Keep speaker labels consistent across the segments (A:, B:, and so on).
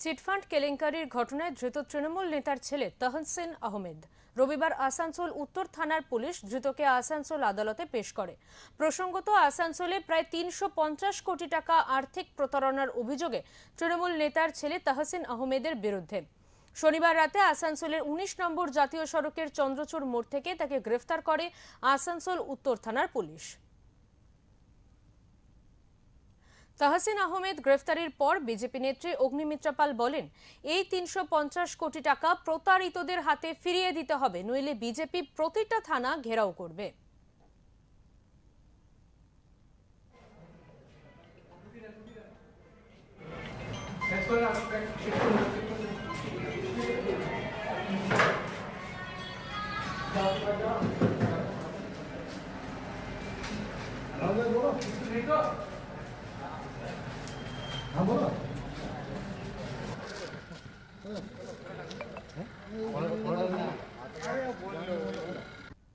A: Chit fund কেলেঙ্কারির ঘটনায় ধৃত তৃণমূল নেতার ছেলে তহসিন আহমেদ রবিবার আসানসোল উত্তর থানার পুলিশ ধৃতকে আসানসোল আদালতে পেশ করে। প্রসঙ্গত, আসানসোলে প্রায় ৩৫০ কোটি টাকা আর্থিক প্রতারণার অভিযোগে তৃণমূল নেতার ছেলে তহসিন আহমেদের বিরুদ্ধে শনিবার রাতে আসানসোলের ১৯ নম্বর জাতীয় সড়কের চন্দ্রচূড় মোড় থেকে তাকে গ্রেফতার করে আসানসোল উত্তর থানার পুলিশ। তহসিন আহমেদ গ্রেফতারির পর বিজেপি নেত্রী অগ্নিমিত্রা পাল বলেন, এই ৩৫০ কোটি টাকা প্রতারিতদের হাতে ফিরিয়ে দিতে হবে, নইলে বিজেপি প্রতিটা থানা ঘেরাও করবে।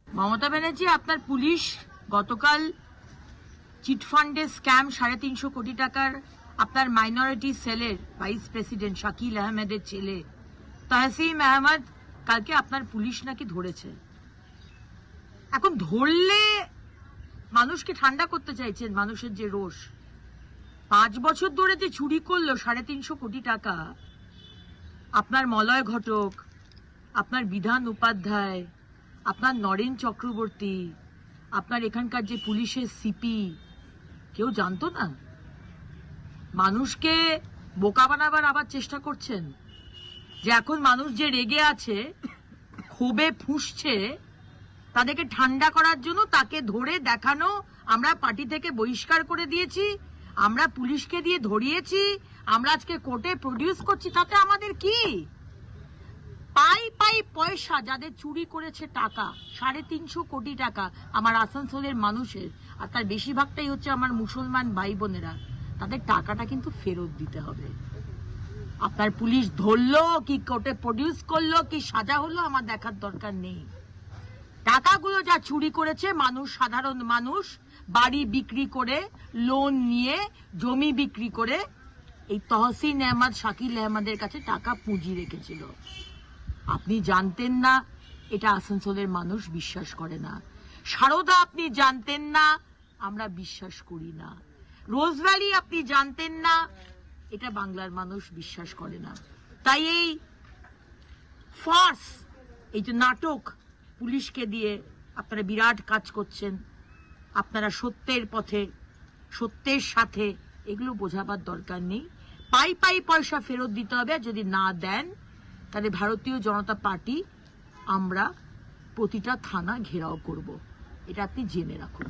B: মমতা ব্যানার্জি, আপনার পুলিশ গতকাল চিটফান্ডের স্ক্যাম ৩৫০ কোটি টাকার আপনার মাইনরিটি সেলের ভাইস প্রেসিডেন্ট শাকিল আহমেদের ছেলে তহসিন আহমেদ কালকে আপনার পুলিশ নাকি ধরেছে। এখন ধরলে মানুষকে ঠান্ডা করতে চাইছেন, মানুষের যে রোষ। ৫ বছর ধরে যে চুরি করলো ৩৫০ কোটি টাকা, আপনার মলয় ঘটক, আপনার বিধান উপাধ্যায়, আপনার নরেন চক্রবর্তী, আপনার এখানকার যে পুলিশের সিপি, কেউ জানতো না? মানুষকে বোকা বানাবার আবার চেষ্টা করছেন যে এখন মানুষ যে রেগে আছে, ক্ষোভে ফুঁসছে, তাদেরকে ঠান্ডা করার জন্য তাকে ধরে দেখানো আমরা পার্টি থেকে বহিষ্কার করে দিয়েছি, আমরা পুলিশকে দিয়ে ধরিয়েছি, আমরা আজকে কোর্টে প্রডিউস করছি। তাতে আমাদের কি? পাই পাই পয়সা যাদের চুরি করেছে টাকা ৩৫০ কোটি টাকা আমার আসানসোলের মানুষের, আর তার বেশিরভাগটাই হচ্ছে আমার মুসলমান ভাই বোনেরা, তাদের টাকাটা কিন্তু ফেরত দিতে হবে। আপনার পুলিশ ধরলো কি কোর্টে প্রডিউস করলো কি সাজা হলো আমার দেখার দরকার নেই। টাকাগুলো যা চুরি করেছে মানুষ, সাধারণ মানুষ বাড়ি বিক্রি করে, লোন নিয়ে, জমি বিক্রি করে এই তহসিন আহমেদ, শাকিল আহমেদের কাছে টাকা পুঁজি রেখেছিল। আপনি জানতেন না, এটা আসানসোলের মানুষ বিশ্বাস করে না। সারদা আপনি জানতেন না, আমরা বিশ্বাস করি না। রোজভ্যালি আপনি জানতেন না, এটা বাংলার মানুষ বিশ্বাস করে না। তাই এই ফার্স, এই যে নাটক পুলিশকে দিয়ে আপনারা বিরাট কাজ করছেন, আপনারা সত্যের পথে, সত্যের সাথে, এগুলো বোঝাবার দরকার নেই। পাই পাই পয়সা ফেরত দিতে হবে, যদি না দেন তাহলে ভারতীয় জনতা পার্টি আমরা প্রতিটা থানা ঘেরাও করব। এটা আপনি জেনে রাখুন।